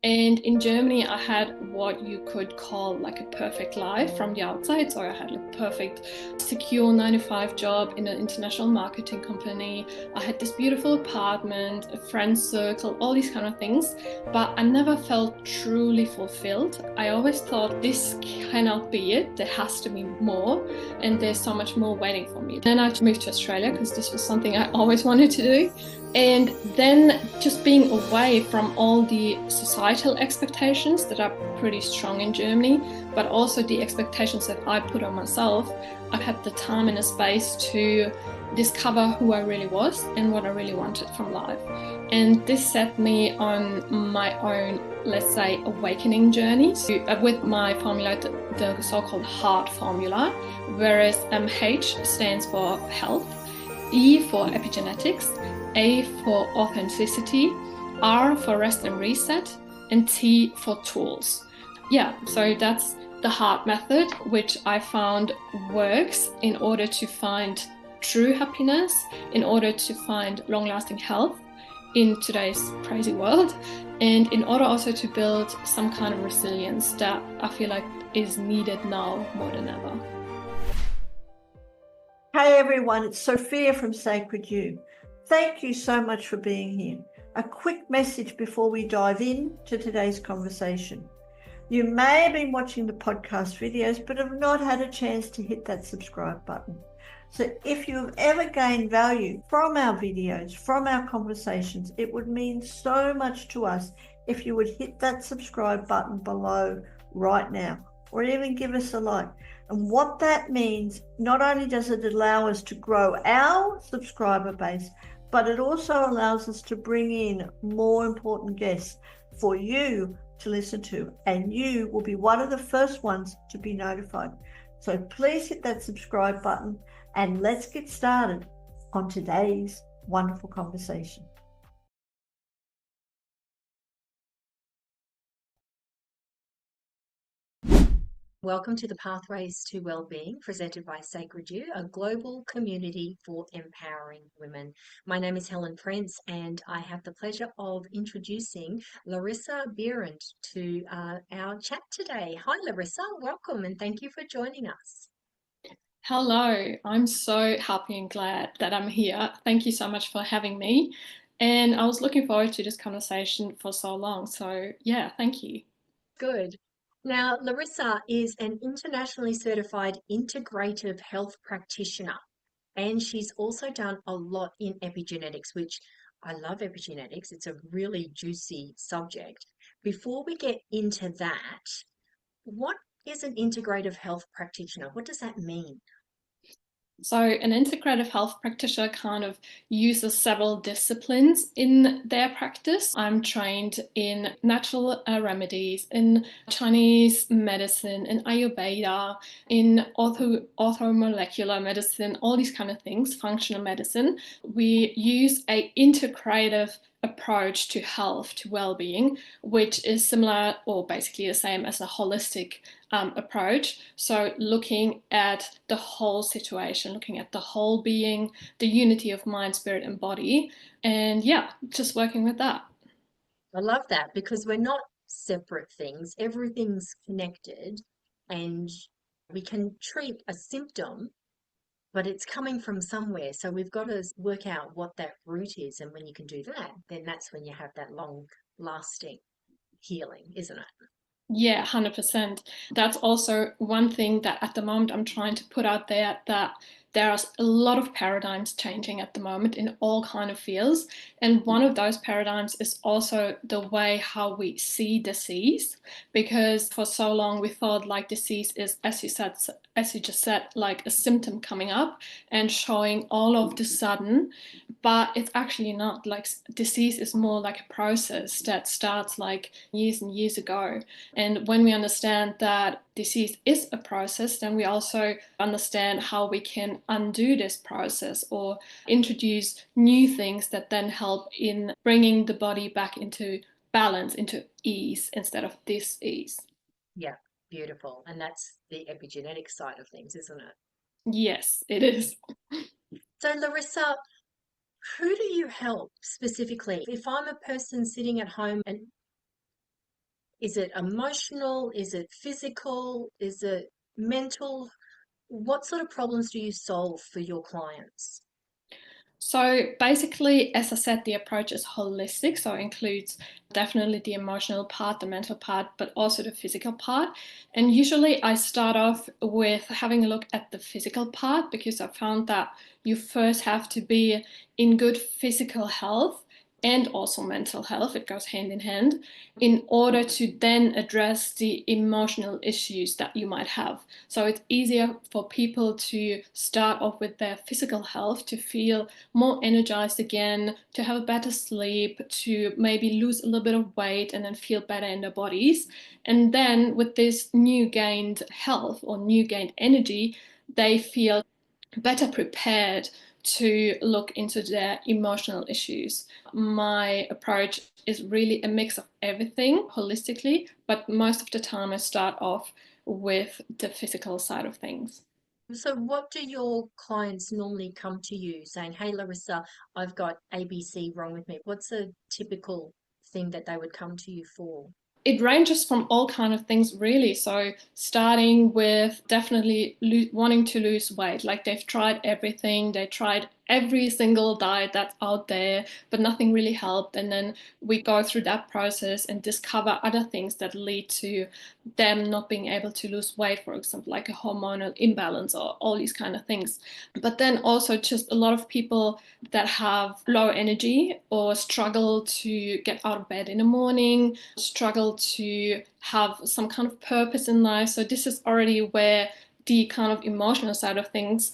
And in Germany, I had what you could call like a perfect life from the outside. So I had a perfect, secure 9 to 5 job in an international marketing company. I had this beautiful apartment, a friend circle, all these kind of things. But I never felt truly fulfilled. I always thought this cannot be it. There has to be more. And there's so much more waiting for me. Then I moved to Australia because this was something I always wanted to do. And then just being away from all the societal expectations that are pretty strong in Germany, but also the expectations that I put on myself, I've had the time and the space to discover who I really was and what I really wanted from life. And this set me on my own, let's say, awakening journey. So, with my formula, the so-called HEART formula, whereas H stands for health, E for epigenetics, A for authenticity, R for rest and reset, and T for tools. Yeah, so that's the HEART method, which I found works in order to find true happiness, in order to find long-lasting health in today's crazy world, and in order also to build some kind of resilience that I feel like is needed now more than ever. Hey everyone, it's Sophia from Sacred You. Thank you so much for being here. A quick message before we dive into today's conversation. You may have been watching the podcast videos, but have not had a chance to hit that subscribe button. So if you have ever gained value from our videos, from our conversations, it would mean so much to us if you would hit that subscribe button below right now, or even give us a like. And what that means, not only does it allow us to grow our subscriber base, but it also allows us to bring in more important guests for you to listen to, and you will be one of the first ones to be notified. So please hit that subscribe button and let's get started on today's wonderful conversation. Welcome to the Pathways to Wellbeing, presented by Sacred You, a global community for empowering women. My name is Helen Prince, and I have the pleasure of introducing Larissa Behrendt to our chat today. Hi, Larissa. Welcome, and thank you for joining us. Hello, I'm so happy and glad that I'm here. Thank you so much for having me. And I was looking forward to this conversation for so long. So, yeah, thank you. Good. Now, Larissa is an internationally certified integrative health practitioner, and she's also done a lot in epigenetics, which I love epigenetics. It's a really juicy subject. Before we get into that, what is an integrative health practitioner? What does that mean? So, an integrative health practitioner kind of uses several disciplines in their practice. I'm trained in natural remedies, in Chinese medicine, in Ayurveda, in orthomolecular medicine, all these kind of things, functional medicine. We use a integrative approach to health, to well-being, which is similar or basically the same as a holistic approach. So looking at the whole situation, looking at the whole being, the unity of mind, spirit, and body, and yeah, just working with that. I love that because we're not separate things. Everything's connected, and we can treat a symptom, but it's coming from somewhere. So we've got to work out what that root is. And when you can do that, then that's when you have that long lasting healing, isn't it? Yeah, 100%. That's also one thing that at the moment I'm trying to put out there, that there's a lot of paradigms changing at the moment in all kind of fields. And one of those paradigms is also the way how we see disease, because for so long we thought like disease is, as you just said, like a symptom coming up and showing all of the sudden, but it's actually not. Like disease is more like a process that starts like years and years ago. And when we understand that disease is a process, then we also understand how we can undo this process or introduce new things that then help in bringing the body back into balance, into ease instead of dis-ease. Yeah, beautiful. And that's the epigenetic side of things, isn't it? Yes, it is. So, Larissa, who do you help specifically? If I'm a person sitting at home and Is it emotional? Is it physical? Is it mental? What sort of problems do you solve for your clients? So basically, as I said, the approach is holistic. So it includes definitely the emotional part, the mental part, but also the physical part. And usually I start off with having a look at the physical part because I found that you first have to be in good physical health and also mental health. It goes hand in hand in order to then address the emotional issues that you might have. So it's easier for people to start off with their physical health to feel more energized again, to have a better sleep, to maybe lose a little bit of weight and then feel better in their bodies. And then with this new gained health or new gained energy, they feel better prepared to look into their emotional issues. My approach is really a mix of everything holistically, but most of the time I start off with the physical side of things. So, what do your clients normally come to you saying, "Hey, Larissa, I've got ABC wrong with me"? What's a typical thing that they would come to you for? It ranges from all kind of things really. So starting with definitely wanting to lose weight, like they've tried everything, they tried every single diet that's out there, but nothing really helped. And then we go through that process and discover other things that lead to them not being able to lose weight, for example, like a hormonal imbalance or all these kind of things. But then also just a lot of people that have low energy or struggle to get out of bed in the morning, struggle to have some kind of purpose in life. So this is already where the kind of emotional side of things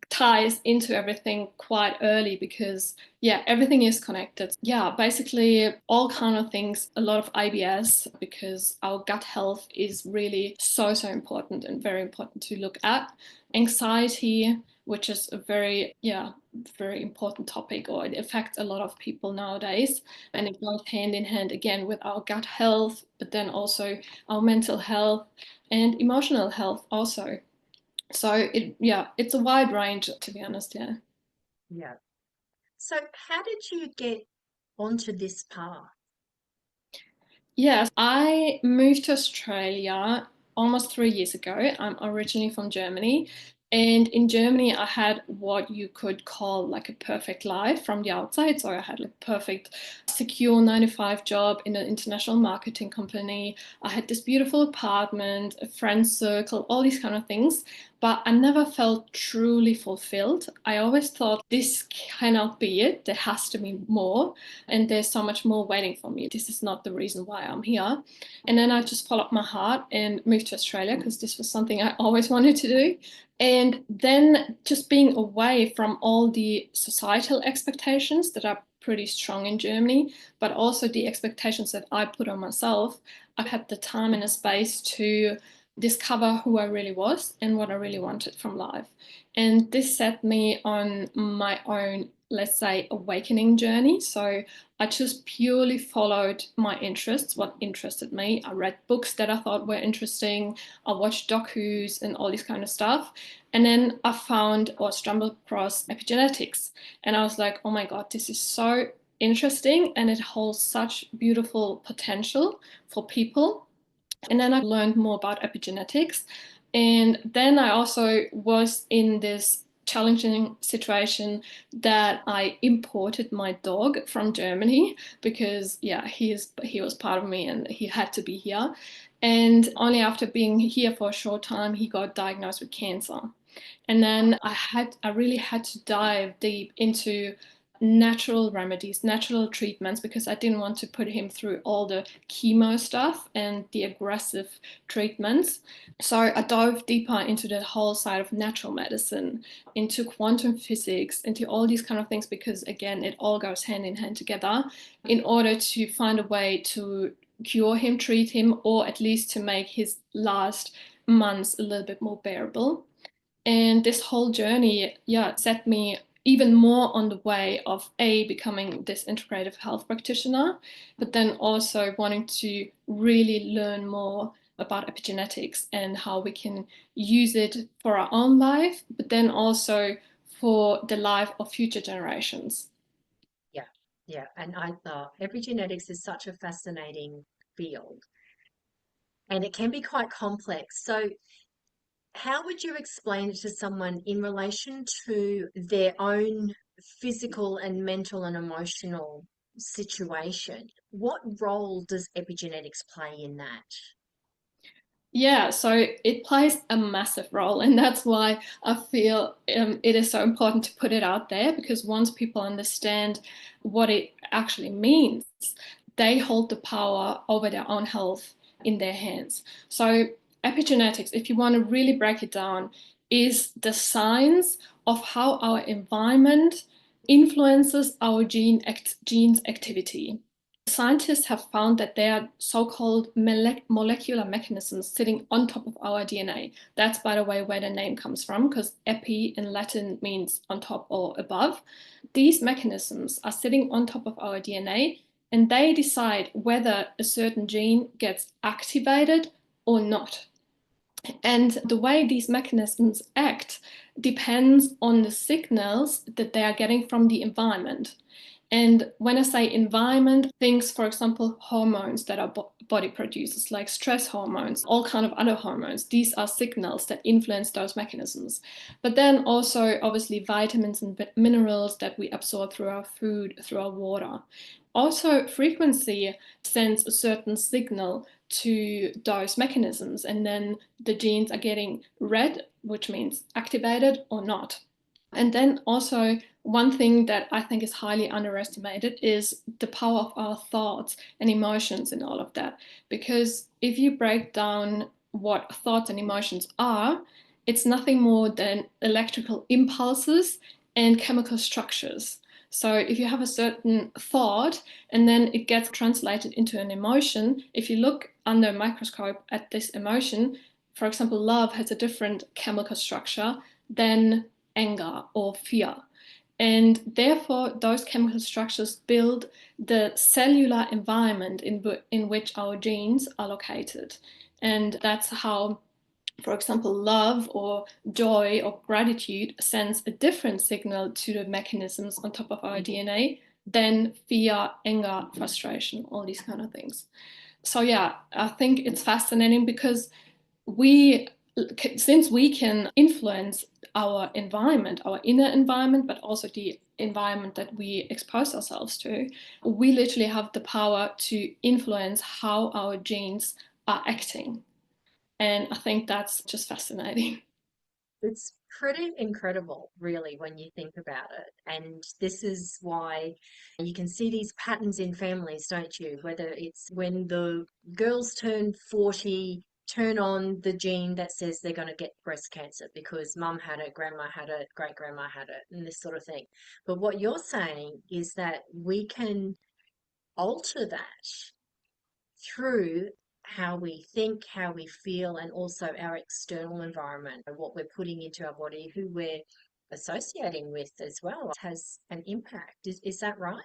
ties into everything quite early because yeah, everything is connected. Yeah, basically all kind of things, a lot of IBS because our gut health is really so important and very important to look at. Anxiety, which is a very important topic, or it affects a lot of people nowadays, and it goes hand in hand again with our gut health, but then also our mental health and emotional health also. So it's a wide range to be honest, yeah. Yeah. So, how did you get onto this path? Yes, I moved to Australia almost 3 years ago. I'm originally from Germany. And in Germany, I had what you could call like a perfect life from the outside. So I had like perfect, secure 9 to 5 job in an international marketing company. I had this beautiful apartment, a friend circle, all these kind of things. But I never felt truly fulfilled. I always thought this cannot be it. There has to be more and there's so much more waiting for me. This is not the reason why I'm here. And then I just followed my heart and moved to Australia because this was something I always wanted to do. And then just being away from all the societal expectations that are pretty strong in Germany, but also the expectations that I put on myself, I had the time and a space to discover who I really was and what I really wanted from life. And this set me on my own, let's say, awakening journey. So I just purely followed my interests, what interested me. I read books that I thought were interesting. I watched docus and all this kind of stuff. And then I found or stumbled across epigenetics. And I was like, oh my God, this is so interesting and it holds such beautiful potential for people. And then I learned more about epigenetics. And then I also was in this challenging situation that I imported my dog from Germany because yeah, he was part of me and he had to be here. And only after being here for a short time, he got diagnosed with cancer. And then I really had to dive deep into natural remedies, natural treatments, because I didn't want to put him through all the chemo stuff and the aggressive treatments. So I dove deeper into the whole side of natural medicine, into quantum physics, into all these kind of things, because again, it all goes hand in hand together in order to find a way to cure him, treat him, or at least to make his last months a little bit more bearable. And this whole journey, yeah, set me even more on the way of becoming this integrative health practitioner, but then also wanting to really learn more about epigenetics and how we can use it for our own life, but then also for the life of future generations. Yeah, yeah. And epigenetics is such a fascinating field. and it can be quite complex. So how would you explain it to someone in relation to their own physical and mental and emotional situation? What role does epigenetics play in that? Yeah, so it plays a massive role, and that's why I feel it is so important to put it out there, because once people understand what it actually means, they hold the power over their own health in their hands. So, epigenetics, if you want to really break it down, is the science of how our environment influences our genes activity. Scientists have found that there are so-called molecular mechanisms sitting on top of our DNA. That's, by the way, where the name comes from, because epi in Latin means on top or above. These mechanisms are sitting on top of our DNA, and they decide whether a certain gene gets activated or not. And the way these mechanisms act depends on the signals that they are getting from the environment. And when I say environment, things, for example, hormones that our body produces, like stress hormones, all kind of other hormones, these are signals that influence those mechanisms. But then also, obviously, vitamins and minerals that we absorb through our food, through our water. Also, frequency sends a certain signal to those mechanisms, and then the genes are getting read, which means activated or not. And then also, one thing that I think is highly underestimated is the power of our thoughts and emotions in all of that. Because if you break down what thoughts and emotions are, it's nothing more than electrical impulses and chemical structures. So if you have a certain thought and then it gets translated into an emotion, if you look under a microscope at this emotion, for example, love has a different chemical structure than anger or fear. And therefore, those chemical structures build the cellular environment in which our genes are located. And that's how, for example, love or joy or gratitude sends a different signal to the mechanisms on top of our DNA than fear, anger, frustration, all these kind of things. So, yeah, I think it's fascinating because we since we can influence our environment, our inner environment, but also the environment that we expose ourselves to, we literally have the power to influence how our genes are acting. And I think that's just fascinating. It's pretty incredible, really, when you think about it. And this is why you can see these patterns in families, don't you? Whether it's when the girls turn 40, turn on the gene that says they're going to get breast cancer because mum had it, grandma had it, great grandma had it, and this sort of thing. But what you're saying is that we can alter that through how we think, how we feel, and also our external environment, what we're putting into our body, who we're associating with as well, has an impact. Is that right?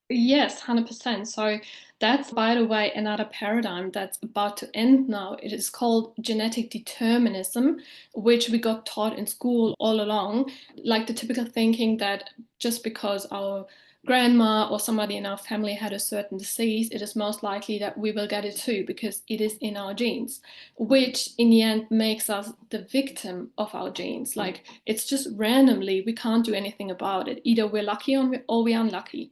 Yes, 100%. So that's, by the way, another paradigm that's about to end now. It is called genetic determinism, which we got taught in school all along. Like the typical thinking that just because our grandma or somebody in our family had a certain disease, it is most likely that we will get it too, because it is in our genes, which in the end makes us the victim of our genes. Like it's just randomly, we can't do anything about it. Either we're lucky or we're unlucky.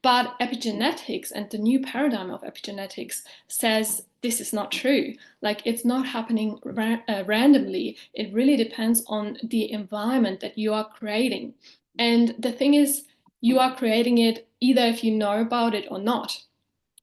But epigenetics and the new paradigm of epigenetics says this is not true. Like it's not happening randomly. It really depends on the environment that you are creating. And the thing is, you are creating it either if you know about it or not.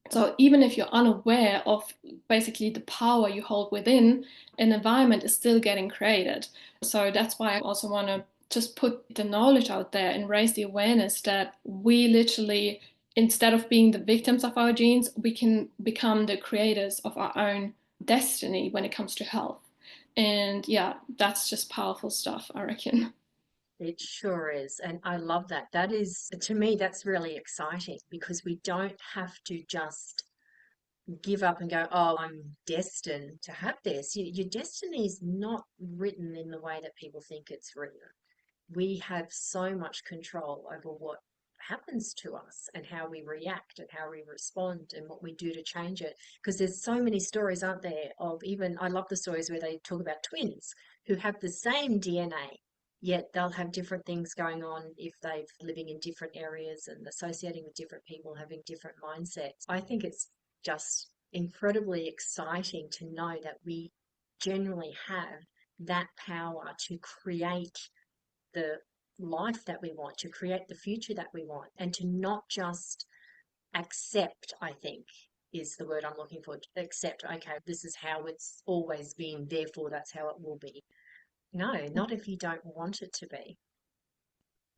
So even if you're unaware of basically the power you hold within, an environment is still getting created. So that's why I also want to just put the knowledge out there and raise the awareness that we literally, instead of being the victims of our genes, we can become the creators of our own destiny when it comes to health. And yeah, that's just powerful stuff, I reckon. It sure is. And I love that. That is, to me, that's really exciting because we don't have to just give up and go, oh, I'm destined to have this. Your destiny is not written in the way that people think it's written. We have so much control over what happens to us and how we react and how we respond and what we do to change it. Because there's so many stories, aren't there, of even, I love the stories where they talk about twins who have the same DNA, yet they'll have different things going on if they're living in different areas and associating with different people, having different mindsets. I think it's just incredibly exciting to know that we generally have that power to create the life that we want, to create the future that we want, and to not just accept, I think is the word I'm looking for. Accept, okay, this is how it's always been, therefore that's how it will be. No, not if you don't want it to be.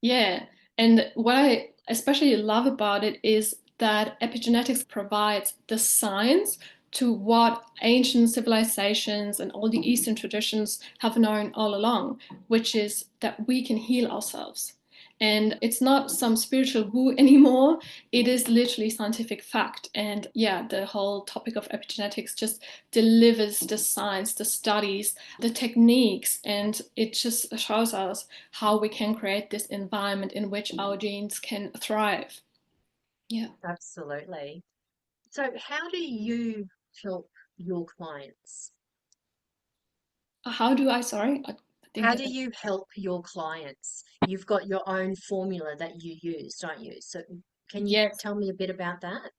Yeah. And what I especially love about it is that epigenetics provides the science to what ancient civilizations and all the Eastern traditions have known all along, which is that we can heal ourselves. And it's not some spiritual woo anymore. It is literally scientific fact. And yeah, the whole topic of epigenetics just delivers the science, the studies, the techniques, and it just shows us how we can create this environment in which our genes can thrive. Yeah. Absolutely. So how do you help your clients? How do I, sorry, I didn't How get do that. you help your clients? You've got your own formula that you use, don't you? So can you Yes. tell me a bit about that?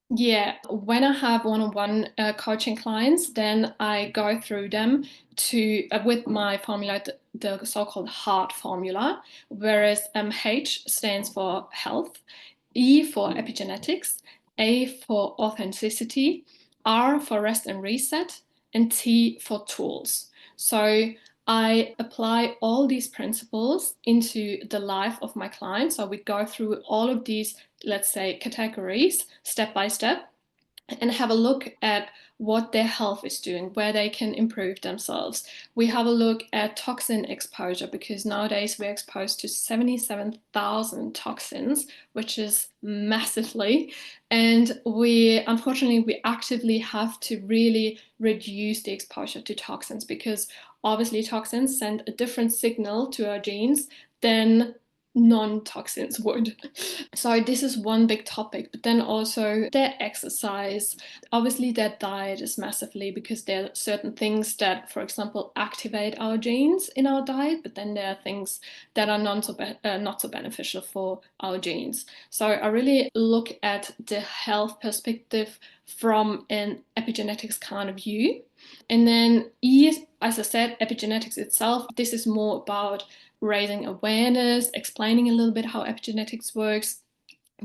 Yeah, when I have one-on-one coaching clients, then I go through them to with my formula, the so-called HEART formula, whereas H stands for health, E for epigenetics, A for authenticity, R for rest and reset, and T for tools. So I apply all these principles into the life of my clients. So we go through all of these, let's say, categories step by step and have a look at what their health is doing, where they can improve themselves. We have a look at toxin exposure because nowadays we're exposed to 77,000 toxins, which is massively. And unfortunately, we actively have to really reduce the exposure to toxins because obviously toxins send a different signal to our genes than non-toxins would. So this is one big topic, but then also their exercise. Obviously their diet is massively because there are certain things that, for example, activate our genes in our diet, but then there are things that are not so beneficial for our genes. So I really look at the health perspective from an epigenetics kind of view. And then E, as I said, epigenetics itself, this is more about raising awareness, explaining a little bit how epigenetics works.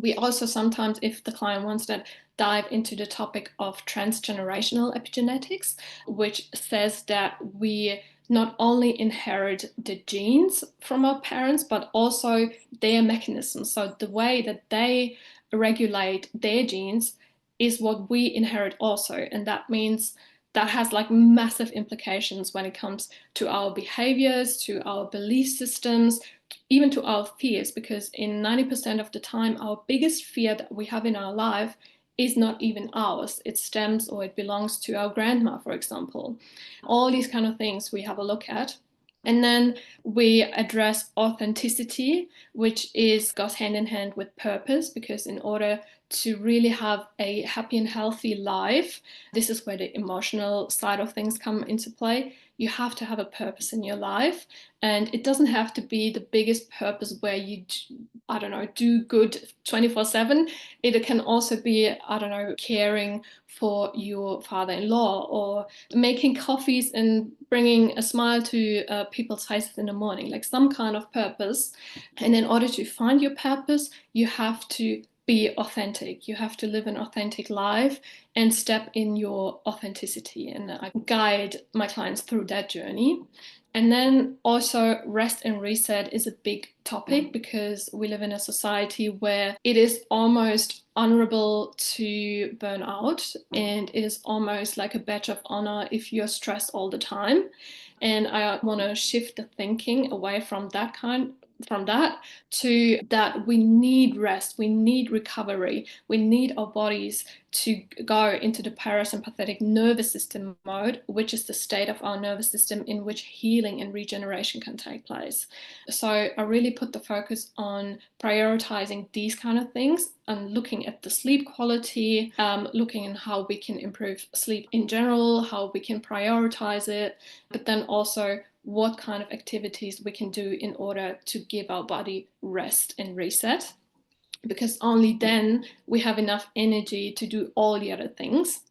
We also sometimes, if the client wants that, dive into the topic of transgenerational epigenetics, which says that we not only inherit the genes from our parents, but also their mechanisms. So the way that they regulate their genes is what we inherit also. And that means that has like massive implications when it comes to our behaviors, to our belief systems, even to our fears, because in 90% of the time, our biggest fear that we have in our life is not even ours. It stems or it belongs to our grandma, for example. All these kind of things we have a look at. And then we address authenticity, which goes hand in hand with purpose, because in order to really have a happy and healthy life, this is where the emotional side of things come into play. You have to have a purpose in your life, and it doesn't have to be the biggest purpose where you, I don't know, do good 24/7. It can also be, I don't know, caring for your father-in-law or making coffees and bringing a smile to people's faces in the morning, like some kind of purpose. And in order to find your purpose, you have to be authentic. You have to live an authentic life and step in your authenticity. And I guide my clients through that journey. And then also rest and reset is a big topic because we live in a society where it is almost honorable to burn out, and it is almost like a badge of honor if you're stressed all the time. And I want to shift the thinking away from that kind from that to that we need rest, we need recovery, we need our bodies to go into the parasympathetic nervous system mode, which is the state of our nervous system in which healing and regeneration can take place. So I really put the focus on prioritizing these kind of things and looking at the sleep quality, looking at how we can improve sleep in general, how we can prioritize it, but then also what kind of activities we can do in order to give our body rest and reset, because only then we have enough energy to do all the other things.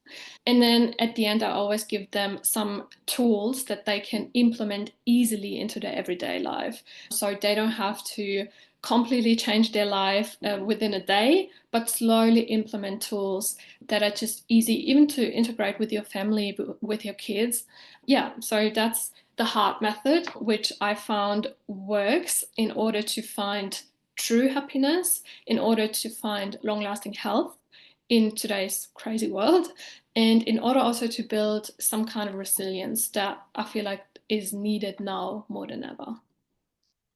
And then at the end, I always give them some tools that they can implement easily into their everyday life. So they don't have to completely change their life within a day, but slowly implement tools that are just easy, even to integrate with your family, with your kids. Yeah, so that's the heart method, which I found works in order to find true happiness, in order to find long-lasting health in today's crazy world, and in order also to build some kind of resilience that I feel like is needed now more than ever.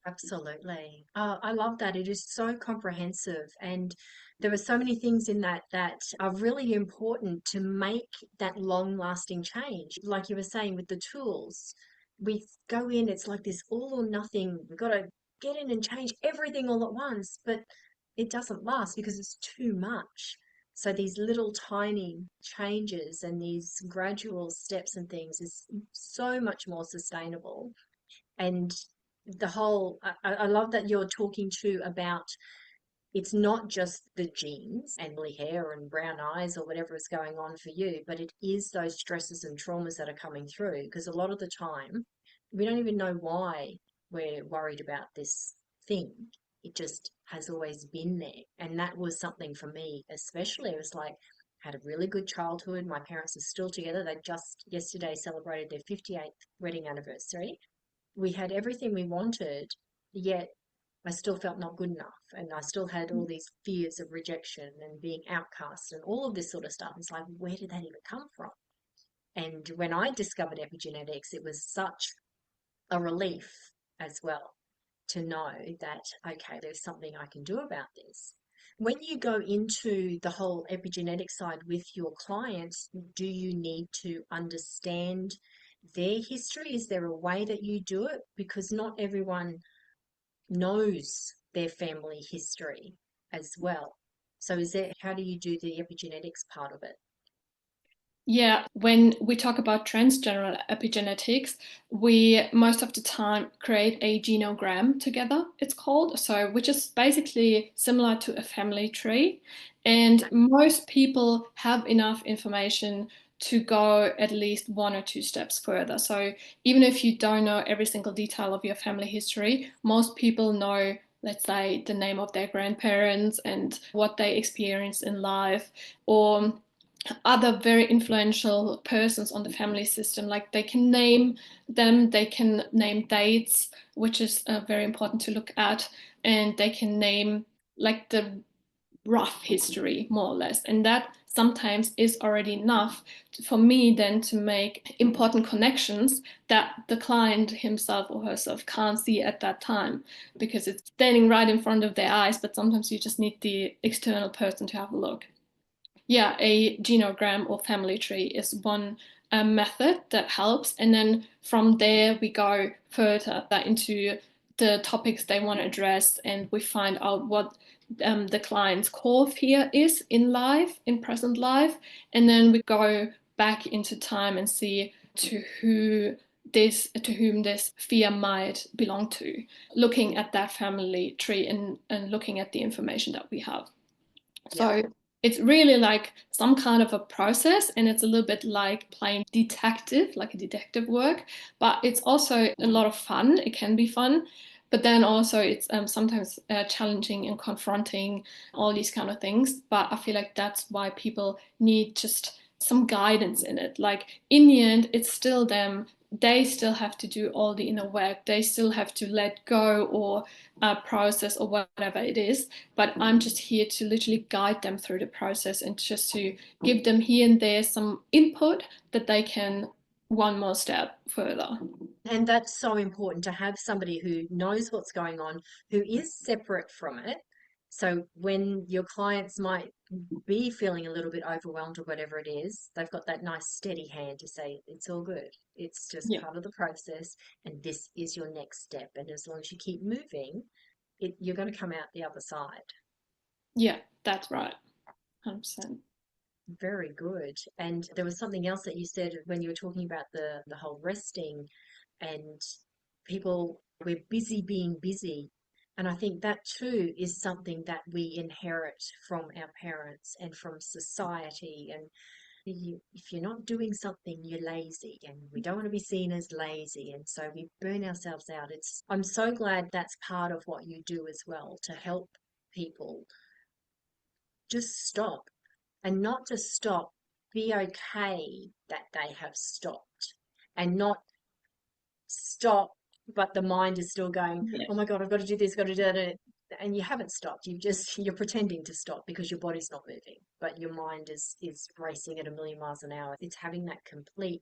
Absolutely. I love that. It is so comprehensive, and there are so many things in that that are really important to make that long-lasting change. Like you were saying with the tools, we go in, it's like this all or nothing. We've got to get in and change everything all at once, but it doesn't last because it's too much. So these little tiny changes and these gradual steps and things is so much more sustainable. And the whole, I love that you're talking too about it's not just the genes and woolly hair and brown eyes or whatever is going on for you, but it is those stresses and traumas that are coming through. Because a lot of the time, we don't even know why we're worried about this thing. It just has always been there. And that was something for me, especially. It was like, had a really good childhood. My parents are still together. They just yesterday celebrated their 58th wedding anniversary. We had everything we wanted, yet I still felt not good enough. And I still had all these fears of rejection and being outcast and all of this sort of stuff. It's like, where did that even come from? And when I discovered epigenetics, it was such a relief as well to know that, okay, there's something I can do about this. When you go into the whole epigenetic side with your clients, do you need to understand their history? Is there a way that you do it? Because not everyone knows their family history as well. So how do you do the epigenetics part of it? Yeah, when we talk about transgenerational epigenetics, we most of the time create a genogram together, it's called, so which is basically similar to a family tree. And most people have enough information to go at least one or two steps further. So even if you don't know every single detail of your family history, most people know, let's say, the name of their grandparents and what they experienced in life, or other very influential persons on the family system. Like they can name them, they can name dates, which is very important to look at, and they can name like the rough history more or less, and that sometimes is already enough for me then to make important connections that the client himself or herself can't see at that time because it's standing right in front of their eyes, but sometimes you just need the external person to have a look. Yeah, a genogram or family tree is one method that helps. And then from there, we go further into the topics they want to address, and we find out what the client's core fear is in life, in present life. And then we go back into time and see to whom this fear might belong to, looking at that family tree and looking at the information that we have. Yeah. So it's really like some kind of a process, and it's a little bit like playing detective, like a detective work, but it's also a lot of fun. It can be fun, but then also it's sometimes challenging and confronting all these kind of things. But I feel like that's why people need just some guidance in it. Like in the end, it's still them. They still have to do all the inner work. They still have to let go or process or whatever it is, but I'm just here to literally guide them through the process and just to give them here and there some input that they can one more step further. And that's so important to have somebody who knows what's going on, who is separate from it. So when your clients might be feeling a little bit overwhelmed or whatever it is, they've got that nice steady hand to say, it's all good. It's just Yeah. part of the process, and this is your next step. And as long as you keep moving, you're going to come out the other side. Yeah, that's right. 100%. Very good. And there was something else that you said when you were talking about the whole resting and people, we're busy being busy. And I think that too is something that we inherit from our parents and from society. And if you're not doing something, you're lazy, and we don't want to be seen as lazy. And so we burn ourselves out. I'm so glad that's part of what you do as well, to help people just stop, and not just stop, be okay that they have stopped, and not stop, but the mind is still going, Yeah. oh my God, I've got to do this, got to do that. And you haven't stopped. You're pretending to stop because your body's not moving, but your mind is racing at a million miles an hour. It's having that complete,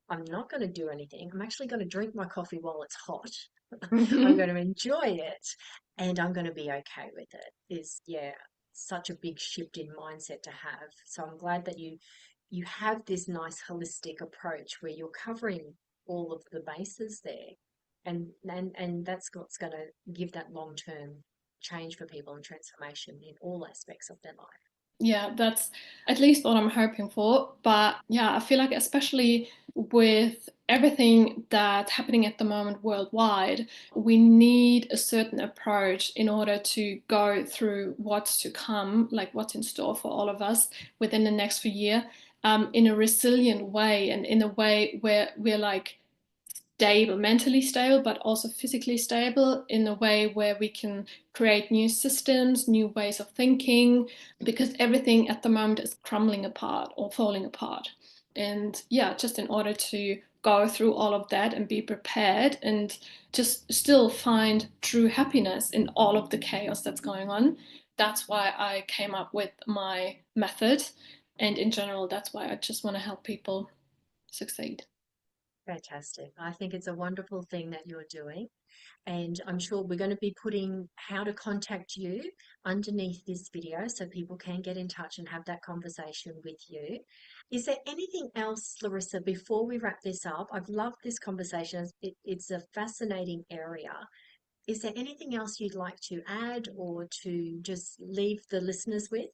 I'm not going to do anything. I'm actually going to drink my coffee while it's hot. I'm going to enjoy it, and I'm going to be okay with it. Is, yeah, such a big shift in mindset to have. So I'm glad that you have this nice holistic approach where you're covering all of the bases there, and that's what's going to give that long-term change for people and transformation in all aspects of their life. Yeah, that's at least what I'm hoping for. But yeah, I feel like, especially with everything that's happening at the moment worldwide, we need a certain approach in order to go through what's to come, like what's in store for all of us within the next few years, in a resilient way, and in a way where we're like stable, mentally stable, but also physically stable, in a way where we can create new systems, new ways of thinking, because everything at the moment is crumbling apart or falling apart. And yeah, just in order to go through all of that and be prepared and just still find true happiness in all of the chaos that's going on. That's why I came up with my method. And in general, that's why I just want to help people succeed. Fantastic. I think it's a wonderful thing that you're doing. And I'm sure we're going to be putting how to contact you underneath this video so people can get in touch and have that conversation with you. Is there anything else, Larissa, before we wrap this up? I've loved this conversation. It's a fascinating area. Is there anything else you'd like to add or to just leave the listeners with?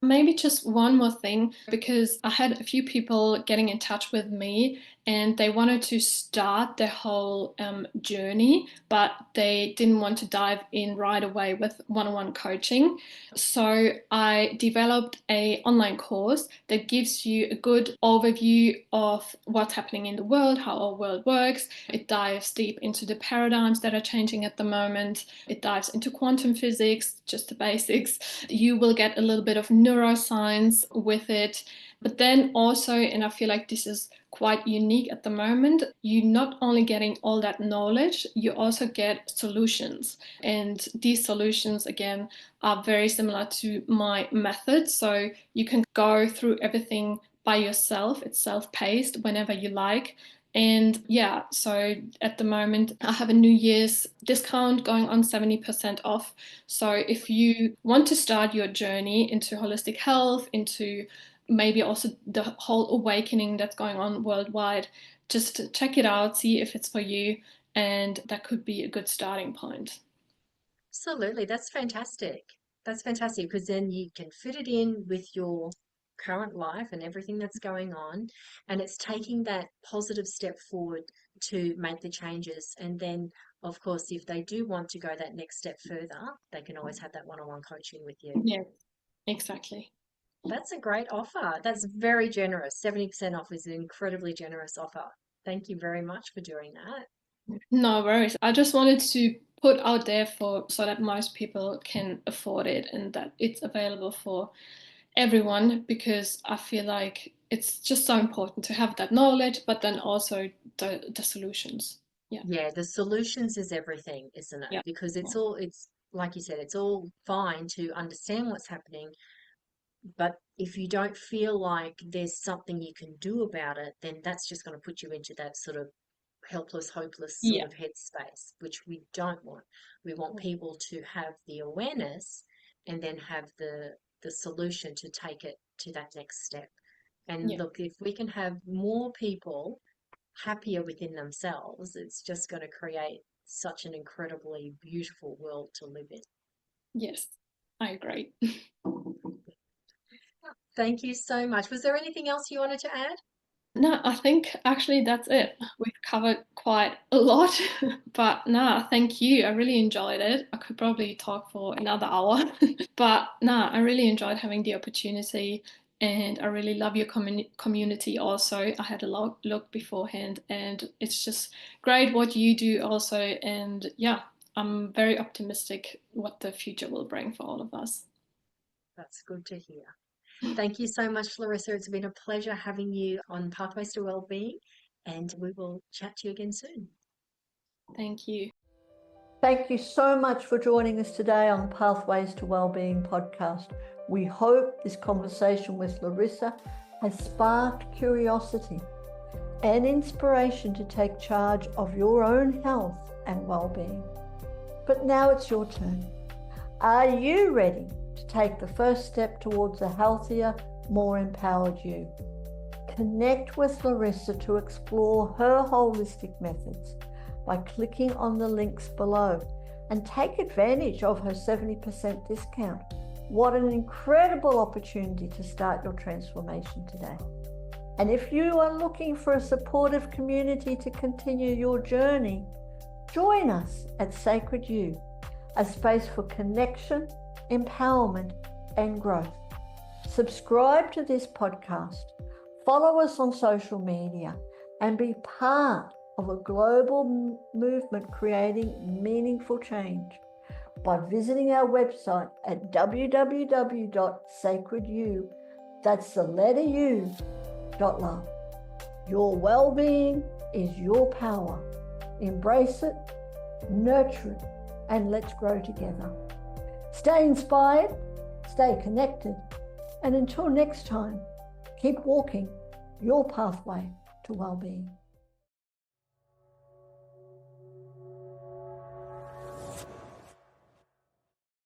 Maybe just one more thing, because I had a few people getting in touch with me and they wanted to start their whole journey, but they didn't want to dive in right away with one-on-one coaching. So I developed an online course that gives you a good overview of what's happening in the world, how our world works. It dives deep into the paradigms that are changing at the moment. It dives into quantum physics, just the basics. You will get a little bit of neuroscience with it. But then also, and I feel like this is quite unique at the moment, you're not only getting all that knowledge, you also get solutions. And these solutions, again, are very similar to my method. So you can go through everything by yourself. It's self-paced whenever you like. And yeah, so at the moment, I have a New Year's discount going on, 70% off. So if you want to start your journey into holistic health, into maybe also the whole awakening that's going on worldwide, just check it out, see if it's for you, and that could be a good starting point. Absolutely. That's fantastic. That's fantastic because then you can fit it in with your current life and everything that's going on. And it's taking that positive step forward to make the changes. And then, of course, if they do want to go that next step further, they can always have that one-on-one coaching with you. Yeah, exactly. That's a great offer. That's very generous. 70% off is an incredibly generous offer. Thank you very much for doing that. No worries. I just wanted to put out there for so that most people can afford it and that it's available for everyone, because I feel like it's just so important to have that knowledge, but then also the solutions. Yeah. Yeah, the solutions is everything, isn't it? Yeah. Because Yeah. it's like you said, it's all fine to understand what's happening, but if you don't feel like there's something you can do about it, then that's just going to put you into that sort of helpless, hopeless sort Yeah. of headspace, which we don't want. We want people to have the awareness and then have the solution to take it to that next step. And Yeah. look, if we can have more people happier within themselves, it's just going to create such an incredibly beautiful world to live in. Yes, I agree. Thank you so much. Was there anything else you wanted to add? No, I think actually that's it. We've covered quite a lot, but no, thank you. I really enjoyed it. I could probably talk for another hour, but no, I really enjoyed having the opportunity, and I really love your community also. I had a look beforehand, and it's just great what you do also. And yeah, I'm very optimistic what the future will bring for all of us. That's good to hear. Thank you so much, Larissa. It's been a pleasure having you on Pathways to Wellbeing, and we will chat to you again soon. Thank you. Thank you so much for joining us today on Pathways to Wellbeing podcast. We hope this conversation with Larissa has sparked curiosity and inspiration to take charge of your own health and well-being. But now it's your turn. Are you ready to take the first step towards a healthier, more empowered you? Connect with Larissa to explore her holistic methods by clicking on the links below and take advantage of her 70% discount. What an incredible opportunity to start your transformation today. And if you are looking for a supportive community to continue your journey, join us at Sacred You, a space for connection, empowerment, and growth. Subscribe to this podcast, follow us on social media, and be part of a global movement creating meaningful change by visiting our website at www.sacredu, that's the letter U, .love. Your well-being is your power. Embrace it, nurture it, and let's grow together. Stay inspired, stay connected, and until next time, keep walking your pathway to well-being.